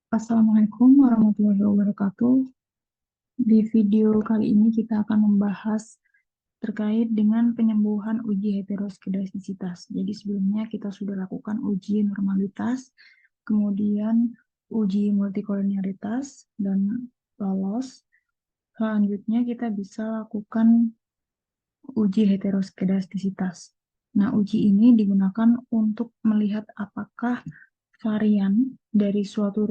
Assalamualaikum warahmatullahi wabarakatuh. Di video kali ini kita akan membahas terkait dengan penyembuhan uji heteroskedastisitas. Jadi sebelumnya kita sudah lakukan uji normalitas, kemudian uji multikolinialitas, dan lolos. Selanjutnya kita bisa lakukan uji heteroskedastisitas. Nah, uji ini digunakan untuk melihat apakah varian dari suatu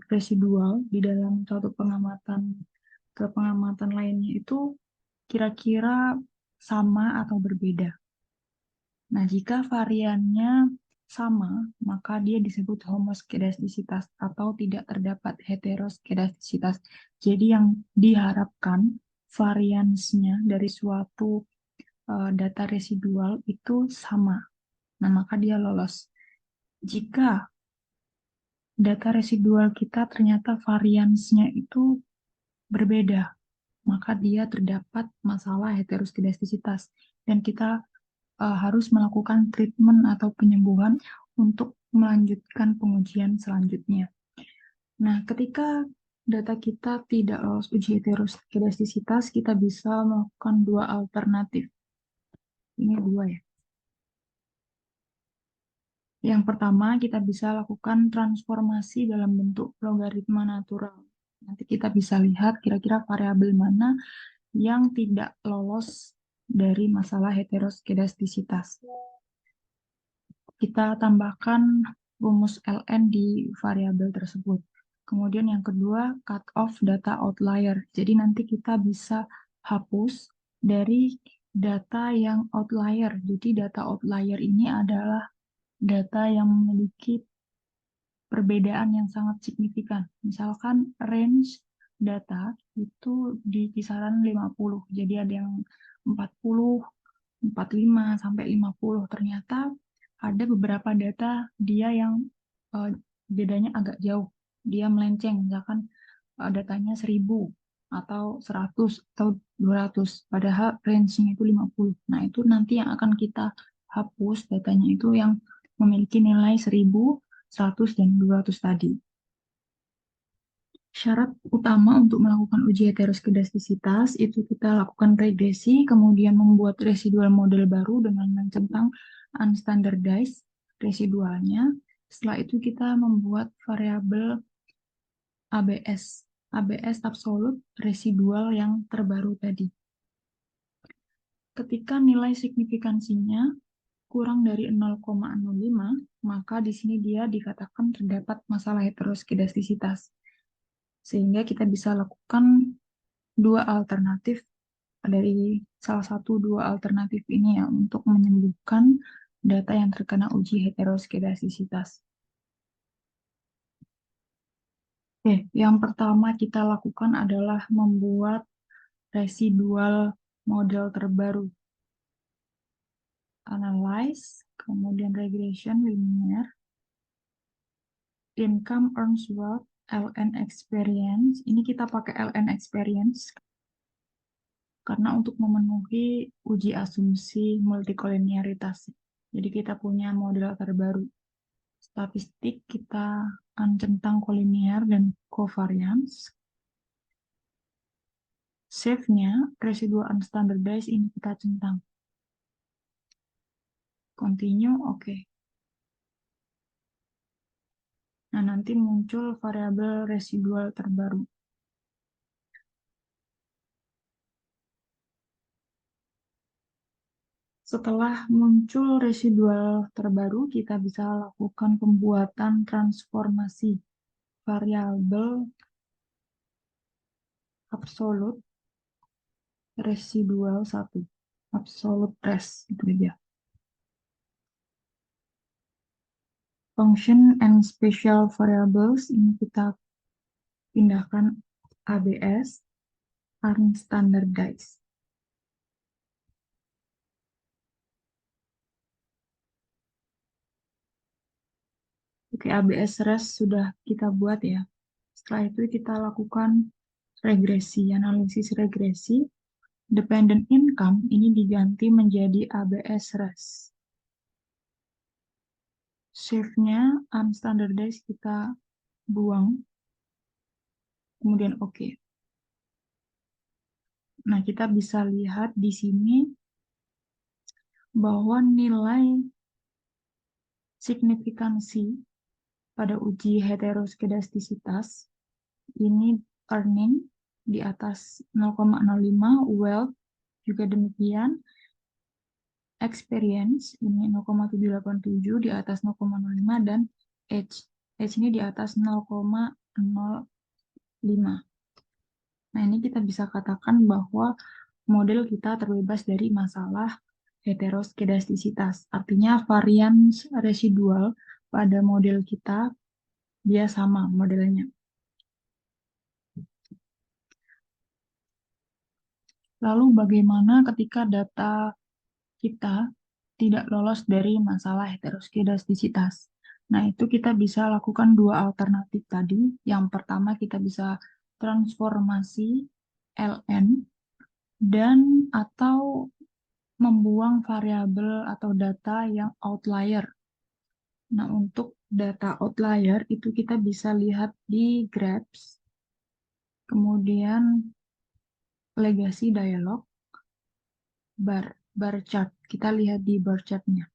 residual di dalam suatu pengamatan ke pengamatan lainnya itu kira-kira sama atau berbeda. Nah, jika variannya sama, maka dia disebut homoskedastisitas atau tidak terdapat heteroskedastisitas. Jadi yang diharapkan variansnya dari suatu data residual itu sama. Nah, maka dia lolos. Jika data residual kita ternyata variansnya itu berbeda, maka dia terdapat masalah heteroskedastisitas dan kita harus melakukan treatment atau penyembuhan untuk melanjutkan pengujian selanjutnya. Nah, ketika data kita tidak lolos uji heteroskedastisitas, kita bisa melakukan dua alternatif. Ini dua ya. Yang pertama, kita bisa lakukan transformasi dalam bentuk logaritma natural. Nanti kita bisa lihat kira-kira variabel mana yang tidak lolos dari masalah heteroskedastisitas. Kita tambahkan rumus ln di variabel tersebut. Kemudian yang kedua, cut off data outlier. Jadi nanti kita bisa hapus dari data yang outlier. Jadi data outlier ini adalah data yang memiliki perbedaan yang sangat signifikan. Misalkan range data itu di kisaran 50. Jadi ada yang 40, 45 sampai 50. Ternyata ada beberapa data dia yang bedanya agak jauh. Dia melenceng, misalkan datanya 1000 atau 100 atau 200, padahal range-nya itu 50. Nah, itu nanti yang akan kita hapus datanya itu yang memiliki nilai 1000, 100, dan 200 tadi. Syarat utama untuk melakukan uji heteroskedastisitas itu kita lakukan regresi, kemudian membuat residual model baru dengan mencentang unstandardized residualnya. Setelah itu kita membuat variabel ABS absolute residual yang terbaru tadi. Ketika nilai signifikansinya kurang dari 0,05, maka di sini dia dikatakan terdapat masalah heteroskedastisitas. Sehingga kita bisa lakukan dua alternatif dari salah satu dua alternatif ini ya untuk menyembuhkan data yang terkena uji heteroskedastisitas. Oke, yang pertama kita lakukan adalah membuat residual model terbaru. Analyze, kemudian regression linear, income earns wealth, LN experience. Ini kita pakai LN experience karena untuk memenuhi uji asumsi multikoliniaritas. Jadi kita punya model terbaru. Statistik kita centang kolinier dan covariance. Save-nya, residual unstandardized ini kita centang. Continue, oke. Nah, nanti muncul variabel residual terbaru. Setelah muncul residual terbaru, kita bisa lakukan pembuatan transformasi variabel absolute residual 1. Absolute res, itu aja. Function and special variables, ini kita pindahkan ABS, unstandardized. Oke, ABS res sudah kita buat ya. Setelah itu kita lakukan regresi, analisis regresi. Dependent income ini diganti menjadi ABS res. Save-nya unstandardized kita buang. kemudian oke. Nah, kita bisa lihat di sini bahwa nilai signifikansi pada uji heteroskedastisitas ini earning di atas 0,05, wealth juga demikian, experience ini 0,787 di atas 0,05, dan age ini di atas 0,05. Nah, ini kita bisa katakan bahwa model kita terbebas dari masalah heteroskedastisitas. Artinya varian residual pada model kita dia sama modelnya. Lalu bagaimana ketika data kita tidak lolos dari masalah heteroskedastisitas? Nah, itu kita bisa lakukan dua alternatif tadi. Yang pertama kita bisa transformasi LN dan atau membuang variabel atau data yang outlier. Nah, untuk data outlier itu kita bisa lihat di graphs, kemudian legacy dialog, bar chart. Kita lihat di bar chartnya.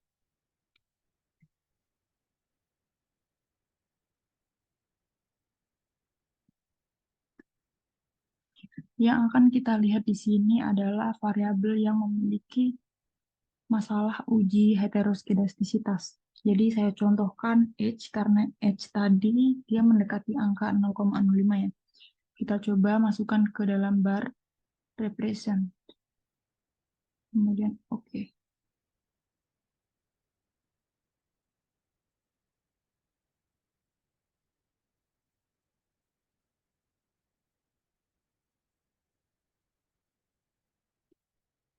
Yang akan kita lihat di sini adalah variabel yang memiliki masalah uji heteroskedastisitas. Jadi saya contohkan H karena H tadi dia mendekati angka 0,05 ya. Kita coba masukkan ke dalam bar represent. Kemudian oke.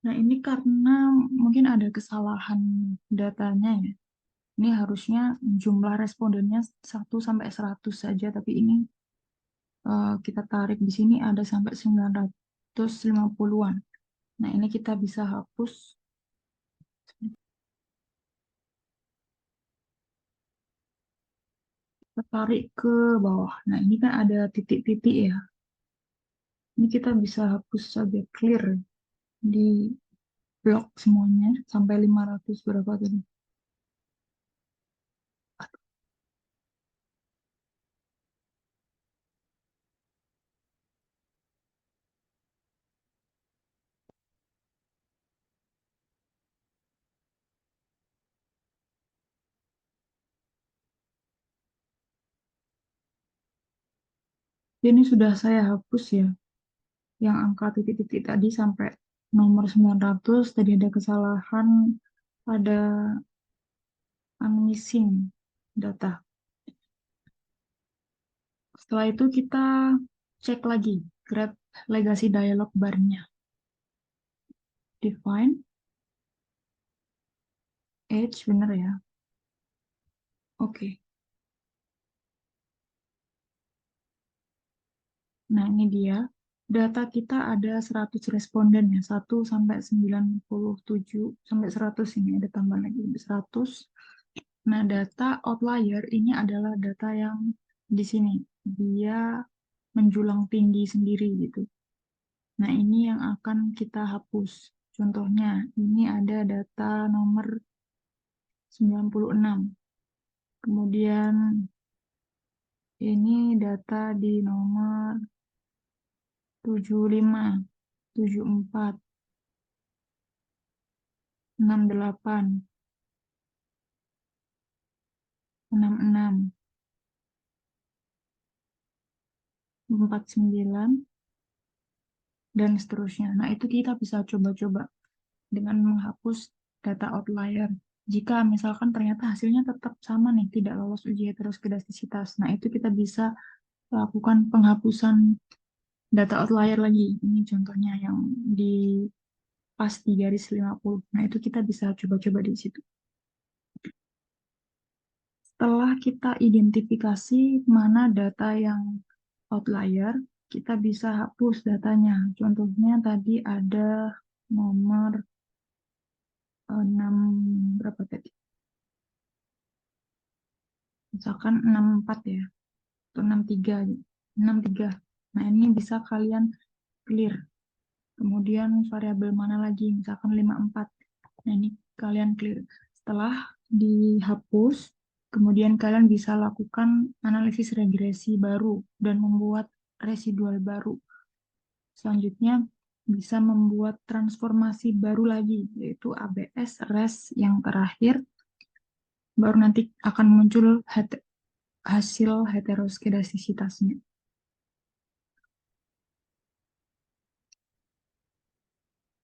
Nah, ini karena mungkin ada kesalahan datanya ya. Ini harusnya jumlah respondennya 1 sampai 100 saja, tapi ini kita tarik di sini ada sampai 950-an. Nah, ini kita bisa hapus. Kita tarik ke bawah. Nah, ini kan ada titik-titik ya. Ini kita bisa hapus saja, clear di blok semuanya sampai 500 berapa tadi. Ini sudah saya hapus ya. Yang angka titik-titik tadi sampai nomor 900 tadi ada kesalahan, ada missing data. Setelah itu kita cek lagi grab legacy dialog bar-nya. Define age bener ya. Oke. Nah, ini dia. Data kita ada 100 responden ya, 1 sampai 97 sampai 100 ini ada tambahan lagi 100. Nah, data outlier ini adalah data yang di sini. Dia menjulang tinggi sendiri gitu. Nah, ini yang akan kita hapus. Contohnya, ini ada data nomor 96. Kemudian ini data di nomor 75, 74, 68, 66, 49, dan seterusnya. Nah, itu kita bisa coba-coba dengan menghapus data outlier. Jika misalkan ternyata hasilnya tetap sama nih, tidak lolos uji heteroskedastisitas. Nah, itu kita bisa lakukan penghapusan data outlier lagi. Ini contohnya yang di pas di garis 50. Nah, itu kita bisa coba-coba di situ. Setelah kita identifikasi mana data yang outlier, kita bisa hapus datanya. Contohnya tadi ada nomor 6 berapa tadi? Misalkan 64 ya, atau 63. 63. Nah, ini bisa kalian clear. Kemudian variabel mana lagi? Misalkan 54. Nah, ini kalian clear. Setelah dihapus, kemudian kalian bisa lakukan analisis regresi baru dan membuat residual baru. Selanjutnya bisa membuat transformasi baru lagi, yaitu ABS, RES yang terakhir, baru nanti akan muncul hasil heteroskedasisitasnya.